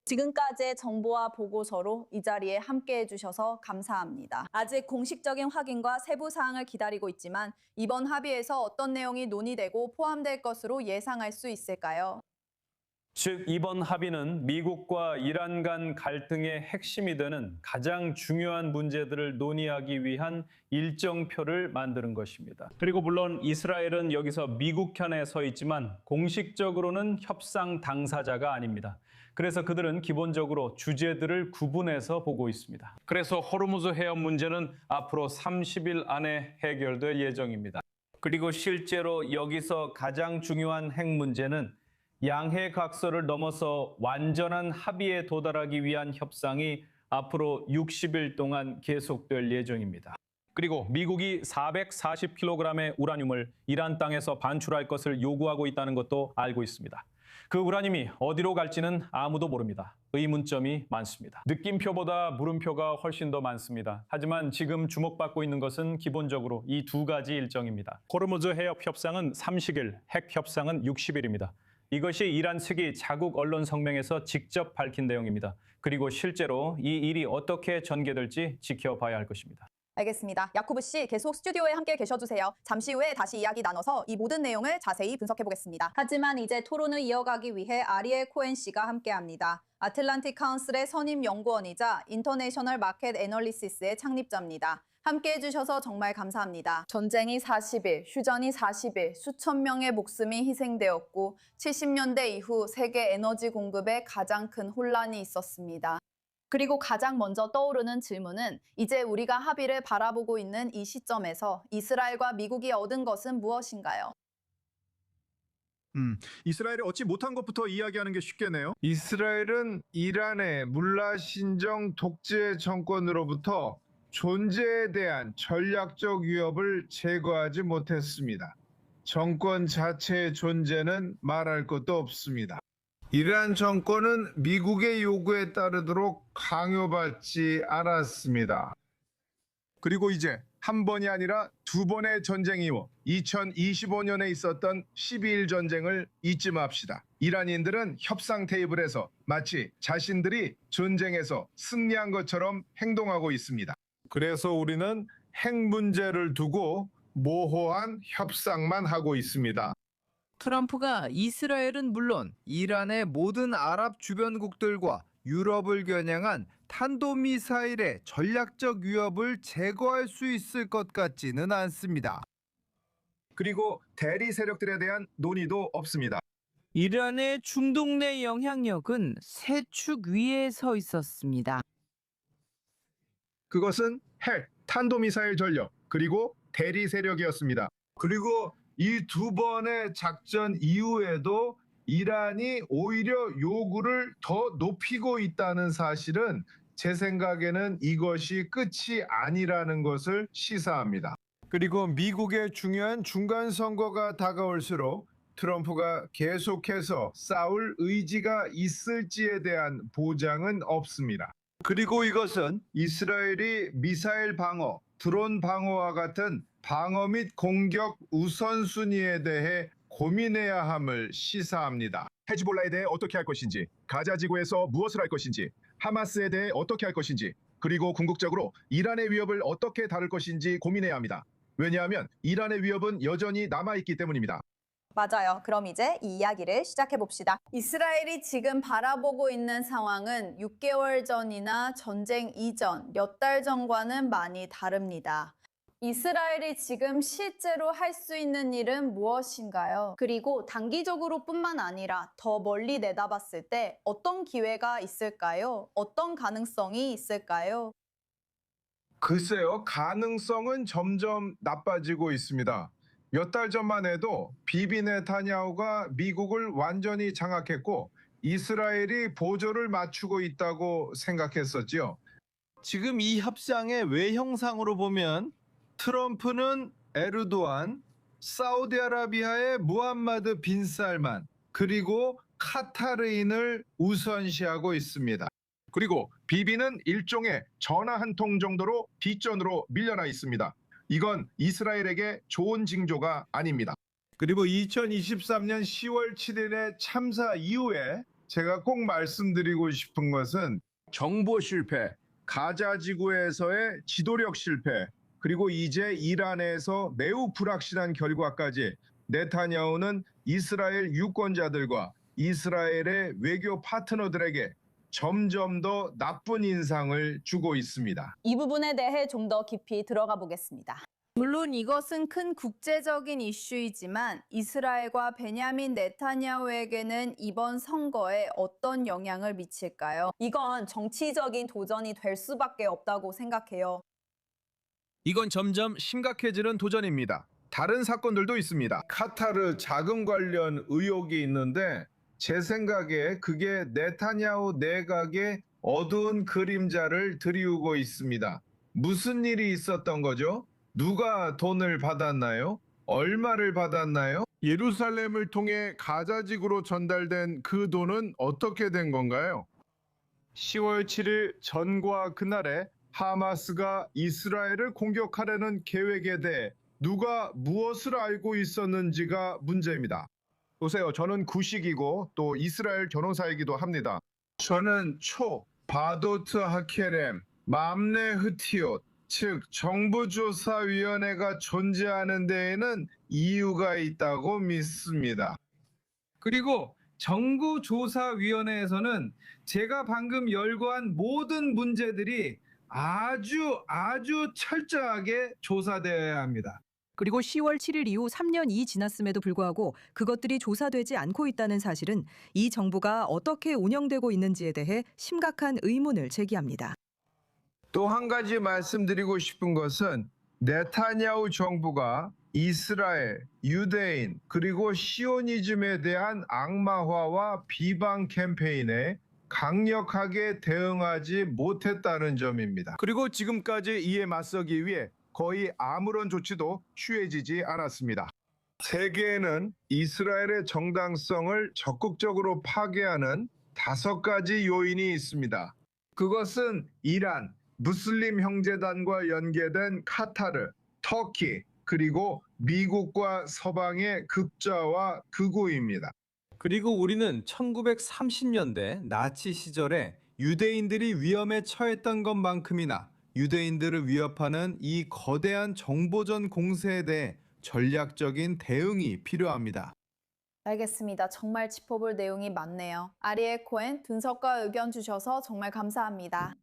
지금까지의 정보와 보고서로 이 자리에 함께해 주셔서 감사합니다. 아직 공식적인 확인과 세부 사항을 기다리고 있지만 이번 합의에서 어떤 내용이 논의되고 포함될 것으로 예상할 수 있을까요? 즉 이번 합의는 미국과 이란 간 갈등의 핵심이 되는 가장 중요한 문제들을 논의하기 위한 일정표를 만드는 것입니다. 그리고 물론 이스라엘은 여기서 미국 편에 서 있지만 공식적으로는 협상 당사자가 아닙니다. 그래서 그들은 기본적으로 주제들을 구분해서 보고 있습니다. 그래서 호르무즈 해협 문제는 앞으로 30일 안에 해결될 예정입니다. 그리고 실제로 여기서 가장 중요한 핵 문제는 양해 각서를 넘어서 완전한 합의에 도달하기 위한 협상이 앞으로 60일 동안 계속될 예정입니다. 그리고 미국이 440kg의 우라늄을 이란 땅에서 반출할 것을 요구하고 있다는 것도 알고 있습니다. 그 우라늄이 어디로 갈지는 아무도 모릅니다. 의문점이 많습니다. 느낌표보다 물음표가 훨씬 더 많습니다. 하지만 지금 주목받고 있는 것은 기본적으로 이 두 가지 일정입니다. 호르무즈 해협 협상은 30일, 핵 협상은 60일입니다. 이것이 이란 측이 자국 언론 성명에서 직접 밝힌 내용입니다. 그리고 실제로 이 일이 어떻게 전개될지 지켜봐야 할 것입니다. 알겠습니다. 야쿠브 씨 계속 스튜디오에 함께 계셔주세요. 잠시 후에 다시 이야기 나눠서 이 모든 내용을 자세히 분석해 보겠습니다. 하지만 이제 토론을 이어가기 위해 아리엘 코엔 씨가 함께합니다. 아틀란틱 카운슬의 선임 연구원이자 인터내셔널 마켓 애널리시스의 창립자입니다. 함께해 주셔서 정말 감사합니다. 전쟁이 40일, 휴전이 40일, 수천 명의 목숨이 희생되었고 70년대 이후 세계 에너지 공급에 가장 큰 혼란이 있었습니다. 그리고 가장 먼저 떠오르는 질문은 이제 우리가 합의를 바라보고 있는 이 시점에서 이스라엘과 미국이 얻은 것은 무엇인가요? 이스라엘이 얻지 못한 것부터 이야기하는 게 쉽겠네요. 이스라엘은 이란의 물라 신정 독재 정권으로부터 존재에 대한 전략적 위협을 제거하지 못했습니다. 정권 자체의 존재는 말할 것도 없습니다. 이란 정권은 미국의 요구에 따르도록 강요받지 않았습니다. 그리고 이제 한 번이 아니라 두 번의 전쟁이 이어 2025년에 있었던 12일 전쟁을 잊지 맙시다. 이란인들은 협상 테이블에서 마치 자신들이 전쟁에서 승리한 것처럼 행동하고 있습니다. 그래서 우리는 핵 문제를 두고 모호한 협상만 하고 있습니다. 트럼프가 이스라엘은 물론 이란의 모든 아랍 주변국들과 유럽을 겨냥한 탄도미사일의 전략적 위협을 제거할 수 있을 것 같지는 않습니다. 그리고 대리 세력들에 대한 논의도 없습니다. 이란의 중동 내 영향력은 세 축 위에 서 있었습니다. 그것은 핵, 탄도미사일 전력, 그리고 대리 세력이었습니다. 그리고 이 두 번의 작전 이후에도 이란이 오히려 요구를 더 높이고 있다는 사실은 제 생각에는 이것이 끝이 아니라는 것을 시사합니다. 그리고 미국의 중요한 중간 선거가 다가올수록 트럼프가 계속해서 싸울 의지가 있을지에 대한 보장은 없습니다. 그리고 이것은 이스라엘이 미사일 방어, 드론 방어와 같은 방어 및 공격 우선순위에 대해 고민해야 함을 시사합니다. 헤즈볼라에 대해 어떻게 할 것인지, 가자 지구에서 무엇을 할 것인지, 하마스에 대해 어떻게 할 것인지, 그리고 궁극적으로 이란의 위협을 어떻게 다룰 것인지 고민해야 합니다. 왜냐하면 이란의 위협은 여전히 남아있기 때문입니다. 맞아요. 그럼 이제 이 이야기를 시작해 봅시다. 이스라엘이 지금 바라보고 있는 상황은 6개월 전이나 전쟁 이전, 몇 달 전과는 많이 다릅니다. 이스라엘이 지금 실제로 할 수 있는 일은 무엇인가요? 그리고 단기적으로 뿐만 아니라 더 멀리 내다봤을 때 어떤 기회가 있을까요? 어떤 가능성이 있을까요? 글쎄요, 가능성은 점점 나빠지고 있습니다. 몇 달 전만 해도 비비 네타냐후가 미국을 완전히 장악했고 이스라엘이 보조를 맞추고 있다고 생각했었지요. 지금 이 협상의 외형상으로 보면 트럼프는 에르도안, 사우디아라비아의 무함마드 빈 살만, 그리고 카타르인을 우선시하고 있습니다. 그리고 비비는 일종의 전화 한 통 정도로 뒷전으로 밀려나 있습니다. 이건 이스라엘에게 좋은 징조가 아닙니다. 그리고 2023년 10월 7일의 참사 이후에 제가 꼭 말씀드리고 싶은 것은 정보 실패, 가자 지구에서의 지도력 실패, 그리고 이제 이란에서 매우 불확실한 결과까지 네타냐후는 이스라엘 유권자들과 이스라엘의 외교 파트너들에게 점점 더 나쁜 인상을 주고 있습니다. 이 부분에 대해 좀 더 깊이 들어가 보겠습니다. 물론 이것은 큰 국제적인 이슈이지만 이스라엘과 베냐민 네타냐후에게는 이번 선거에 어떤 영향을 미칠까요? 이건 정치적인 도전이 될 수밖에 없다고 생각해요. 이건 점점 심각해지는 도전입니다. 다른 사건들도 있습니다. 카타르 자금 관련 의혹이 있는데 제 생각에 그게 네타냐후 내각의 어두운 그림자를 드리우고 있습니다. 무슨 일이 있었던 거죠? 누가 돈을 받았나요? 얼마를 받았나요? 예루살렘을 통해 가자지구로 전달된 그 돈은 어떻게 된 건가요? 10월 7일 전과 그날에 하마스가 이스라엘을 공격하려는 계획에 대해 누가 무엇을 알고 있었는지가 문제입니다. 보세요. 저는 구식이고 또 이스라엘 변호사이기도 합니다. 저는 바도트 하케렘, 맘네 흐티옷, 즉 정부조사위원회가 존재하는 데에는 이유가 있다고 믿습니다. 그리고 정부조사위원회에서는 제가 방금 열거한 모든 문제들이 아주 철저하게 조사되어야 합니다. 그리고 10월 7일 이후 3년이 지났음에도 불구하고 그것들이 조사되지 않고 있다는 사실은 이 정부가 어떻게 운영되고 있는지에 대해 심각한 의문을 제기합니다. 또 한 가지 말씀드리고 싶은 것은 네타냐후 정부가 이스라엘, 유대인, 그리고 시오니즘에 대한 악마화와 비방 캠페인에 강력하게 대응하지 못했다는 점입니다. 그리고 지금까지 이에 맞서기 위해 거의 아무런 조치도 취해지지 않았습니다. 세계에는 이스라엘의 정당성을 적극적으로 파괴하는 5가지 요인이 있습니다. 그것은 이란, 무슬림 형제단과 연계된 카타르, 터키, 그리고 미국과 서방의 극좌와 극우입니다. 그리고 우리는 1930년대 나치 시절에 유대인들이 위험에 처했던 것만큼이나 유대인들을 위협하는 이 거대한 정보전 공세에 대해 전략적인 대응이 필요합니다. 알겠습니다. 정말 짚어볼 내용이 많네요. 아리엘 코엔 분석과 의견 주셔서 정말 감사합니다.